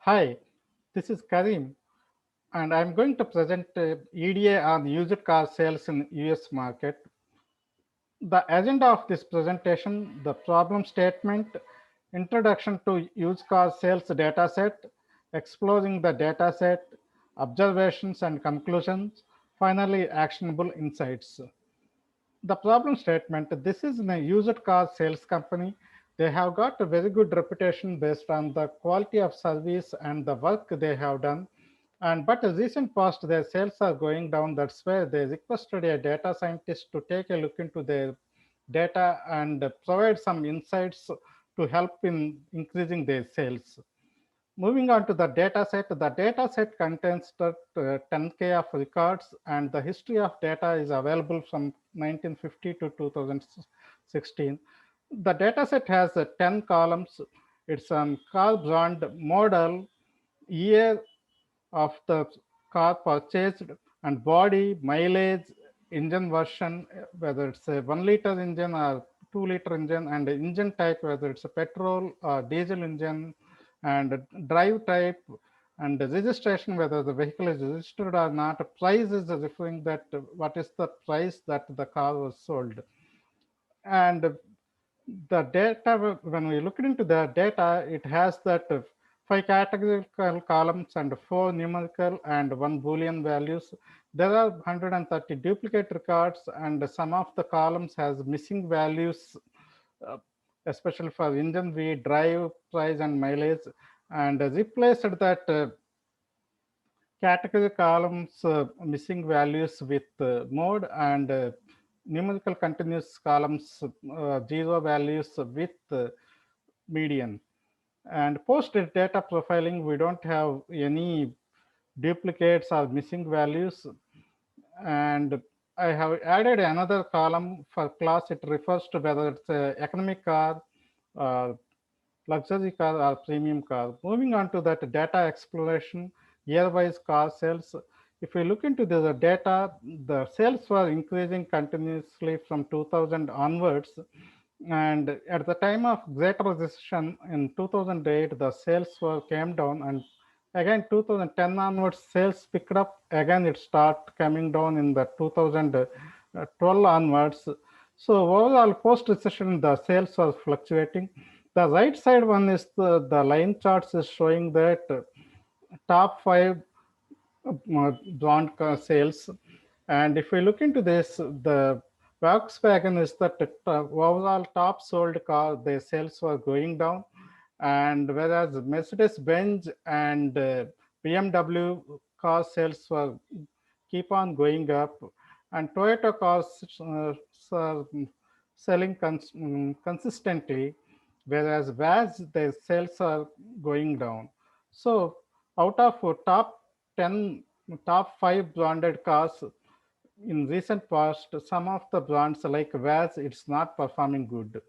Hi, this is Karim, and I'm going to present EDA on used car sales in US market. The agenda of this presentation, the problem statement, introduction to used car sales dataset, exploring the dataset, observations and conclusions, finally actionable insights. The problem statement, this is a used car sales company. They have got a very good reputation based on the quality of service and the work they have done. And but in recent past, their sales are going down. That's why they requested a data scientist to take a look into their data and provide some insights to help in increasing their sales. Moving on to the data set contains the 10K of records, and the history of data is available from 1950 to 2016. The data set has 10 columns. It's car brand, model, year of the car purchased, and body, mileage, engine version, whether it's a 1 liter engine or 2 liter engine, and engine type, whether it's a petrol or diesel engine, and drive type, and the registration, whether the vehicle is registered or not. Price is referring that what is the price that the car was sold. And the data, when we look into the data, it has that 5 categorical columns and 4 numerical and 1 Boolean values. There are 130 duplicate records, and some of the columns has missing values, uh, especially for engine V, drive, price, and mileage, and replaced that category columns missing values with mode, and numerical continuous columns zero values with median. And post data profiling, we don't have any duplicates or missing values. And I have added another column for class. It refers to whether it's a economic car, uh, luxury car, or premium car. Moving on to that data exploration, year-wise car sales. If we look into the data, the sales were increasing continuously from 2000 onwards. And at the time of Great Recession in 2008, the sales were came down, and again 2010 onwards, sales picked up. Again, it start coming down in the 2012 onwards. So overall, post-recession, the sales was fluctuating. The right side one is the line charts is showing that top 5 brand car sales. And if we look into this, the Volkswagen is the overall top sold car. The sales were going down, and whereas Mercedes-Benz and BMW car sales were keep on going up, and Toyota cars are selling consistently, whereas VAS the sales are going down. So out of top 10, top 5 branded cars in recent past, some of the brands like VAS, it's not performing good.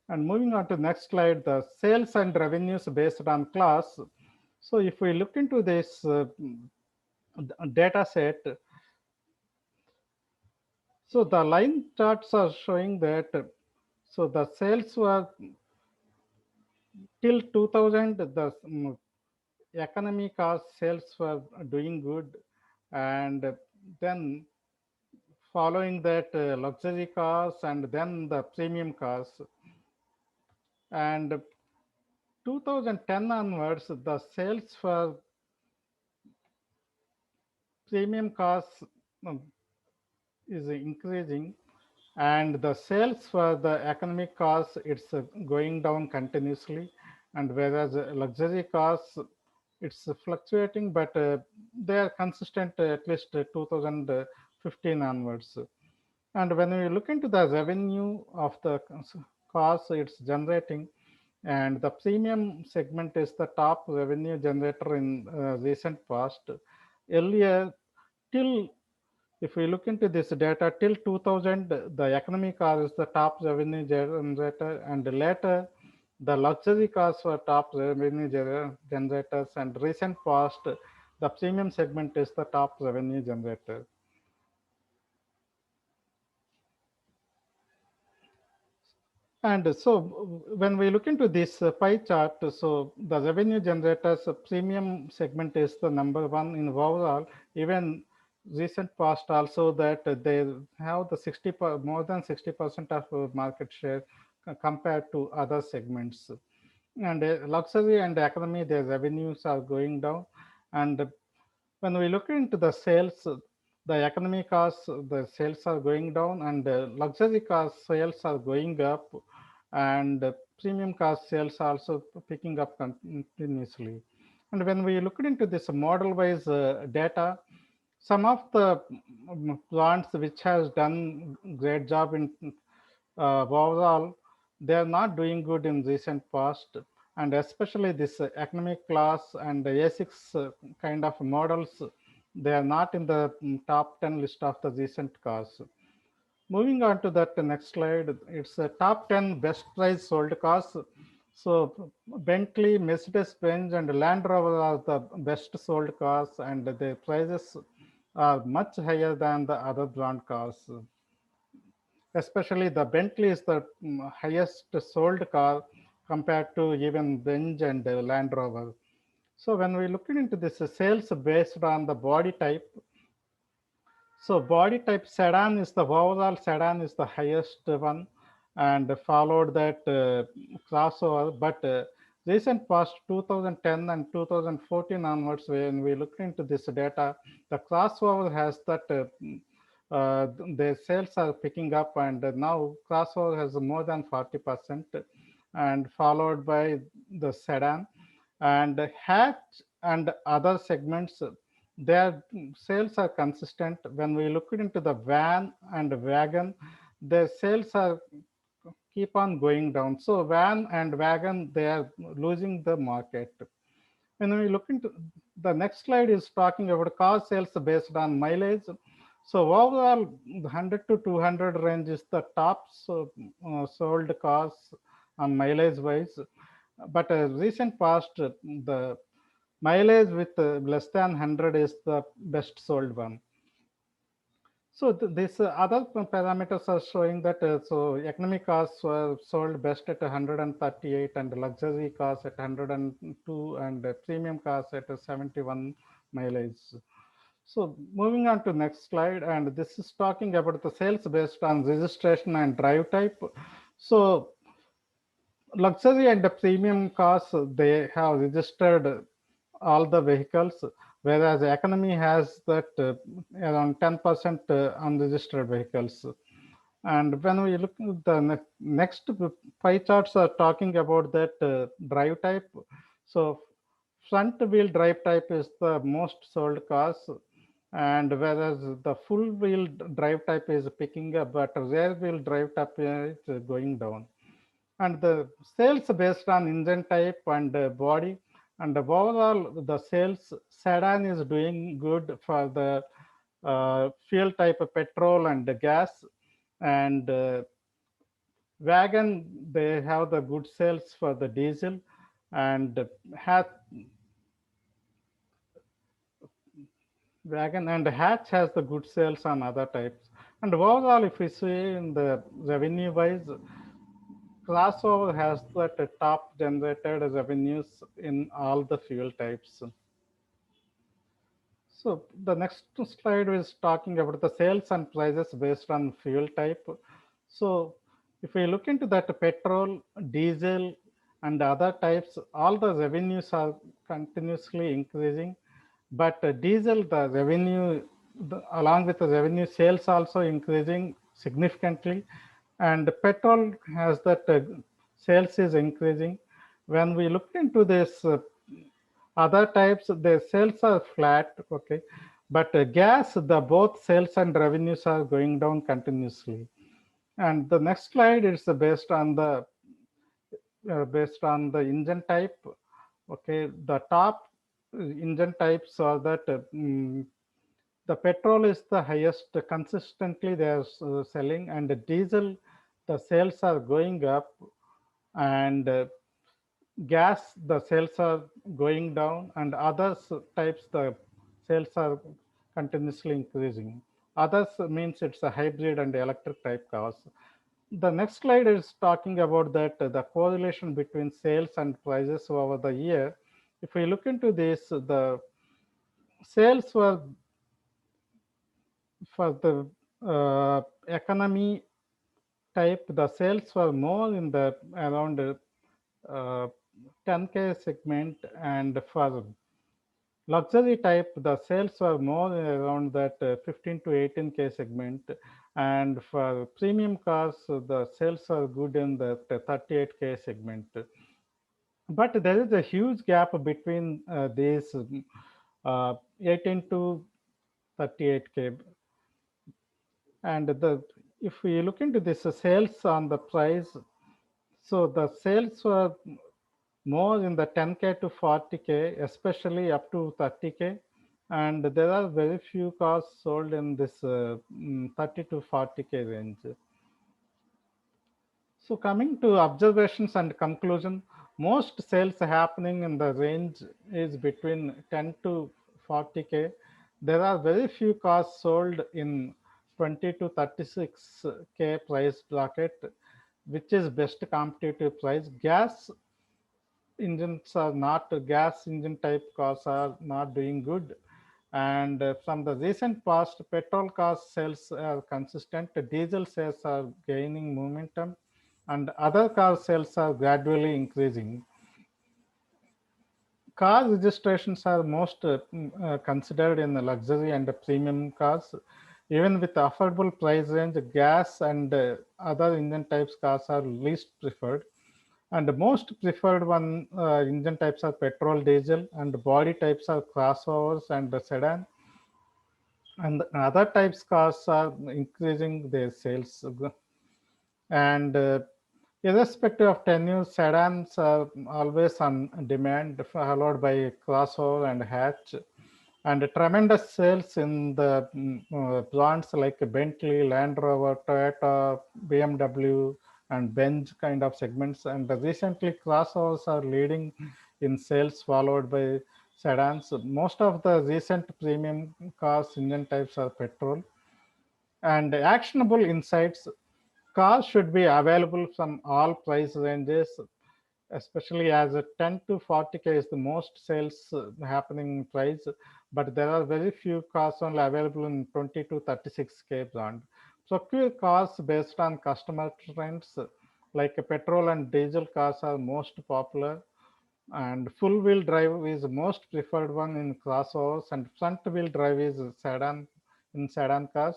And moving on to next slide, the sales and revenues based on class. So if we look into this data set, so the line charts are showing that so the sales were till 2000, the economy cars sales were doing good, and then following that luxury cars, and then the premium cars. And 2010 onwards, the sales for premium cars um, is increasing, and the sales for the economic cars, it's going down continuously. And whereas luxury cars, it's fluctuating, but they are consistent at least 2015 onwards. And when we look into the revenue of the cars it's generating, and the premium segment is the top revenue generator in recent past. Earlier, till if we look into this data till 2000, the economy car is the top revenue generator, and later the luxury cars were top revenue generators, and recent past the premium segment is the top revenue generator. And so when we look into this pie chart, so the revenue generators premium segment is the number one in overall, even recent past also, that they have the more than 60% of market share compared to other segments. And luxury and economy, their revenues are going down. And when we look into the sales, the economy cars, the sales are going down, and luxury cars sales are going up, and premium car sales also picking up continuously. And when we look into this model-wise data, some of the plants which has done great job in overall, they are not doing good in recent past, and especially this economic class and the A6 kind of models, they are not in the top 10 list of the recent cars. Moving on to that next slide, it's a top 10 best price sold cars. So Bentley, Mercedes-Benz, and Land Rover are the best sold cars, and the prices are much higher than the other brand cars. Especially the Bentley is the highest sold car compared to even Benz and Land Rover. So when we look into this sales based on the body type, so body type sedan is the overall sedan is the highest one, and followed that crossover. But recent past 2010 and 2014 onwards, when we look into this data, the crossover has that the sales are picking up, and now crossover has more than 40%, and followed by the sedan and hatch and other segments, their sales are consistent. When we look into the van and wagon, their sales are keep on going down. So van and wagon, they are losing the market. When we look into the next slide is talking about car sales based on mileage. So overall, the 100 to 200 range is the top sold cars on mileage wise. But recent past, the mileage with less than 100 is the best sold one. So this other parameters are showing that so economy cars were sold best at 138, and luxury cars at 102, and premium cars at 71 mileage. So moving on to next slide, and this is talking about the sales based on registration and drive type. So luxury and the premium cars, they have registered all the vehicles, whereas economy has that around 10% unregistered vehicles. And when we look at the next pie charts are talking about that drive type. So front wheel drive type is the most sold cars, and whereas the full wheel drive type is picking up, but rear wheel drive type is going down. And the sales based on engine type and body, and overall the sales, sedan is doing good for the fuel type of petrol and gas, and wagon, they have the good sales for the diesel, and hatch, wagon and hatch has the good sales on other types. And overall, if we see in the revenue wise, crossover has the top generated revenues in all the fuel types. So the next slide is talking about the sales and prices based on fuel type. So if we look into that petrol, diesel, and other types, all the revenues are continuously increasing. But diesel, the revenue, along with the revenue, sales also increasing significantly. And petrol has that sales is increasing. When we look into this other types, the sales are flat, okay, but gas, the both sales and revenues are going down continuously. And the next slide is based on the engine type. Okay, the top engine types are that the petrol is the highest consistently they are selling, and the diesel, the sales are going up, and gas, the sales are going down, and others types, the sales are continuously increasing. Others means it's a hybrid and electric type cars. The next slide is talking about that the correlation between sales and prices over the year. If we look into this, the sales were for the economy type, the sales were more in the around 10K segment, and for luxury type, the sales were more around that 15 to 18K segment, and for premium cars, the sales are good in the 38K segment. But there is a huge gap between these 18 to 38K, and the if we look into this sales on the price, so the sales were more in the 10K to 40K, especially up to 30K. And there are very few cars sold in this 30 to 40K range. So coming to observations and conclusion, most sales happening in the range is between 10 to 40K. There are very few cars sold in 20 to 36K price bracket, which is best competitive price. Gas engine type cars are not doing good, and from the recent past, petrol car sales are consistent, diesel sales are gaining momentum, and other car sales are gradually increasing. Car registrations are most considered in the luxury and premium cars. Even with affordable price range, gas and other engine types cars are least preferred. And the most preferred one engine types are petrol, diesel, and body types are crossovers and the sedan. And other types cars are increasing their sales. And irrespective of tenure, sedans are always on demand, followed by crossover and hatch. And tremendous sales in the brands like Bentley, Land Rover, Toyota, BMW, and Benz kind of segments. And recently, crossovers are leading in sales, followed by sedans. Most of the recent premium cars engine types are petrol. And actionable insights: cars should be available from all price ranges, especially as a 10 to 40K is the most sales happening price, but there are very few cars only available in 20 to 36K brand. Procure cars based on customer trends, like petrol and diesel cars are most popular, and full wheel drive is most preferred one in crossovers, and front wheel drive is sedan in sedan cars.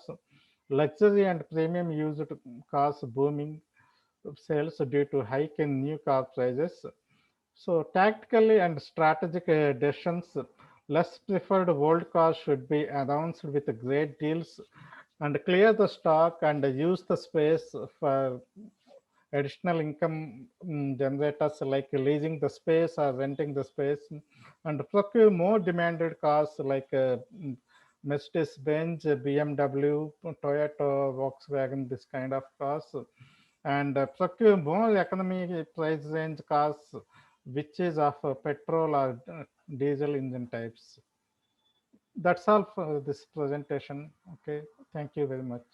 Luxury and premium used cars booming sales due to hike in new car prices. So tactically and strategic decisions, less preferred old cars should be announced with great deals, and clear the stock and use the space for additional income generators, like leasing the space or renting the space, and procure more demanded cars like Mercedes-Benz, BMW, Toyota, Volkswagen, this kind of cars, and procure more economy price range cars, which is of petrol or diesel engine types. That's all for this presentation. Okay, thank you very much.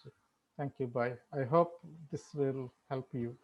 Thank you. Bye. I hope this will help you.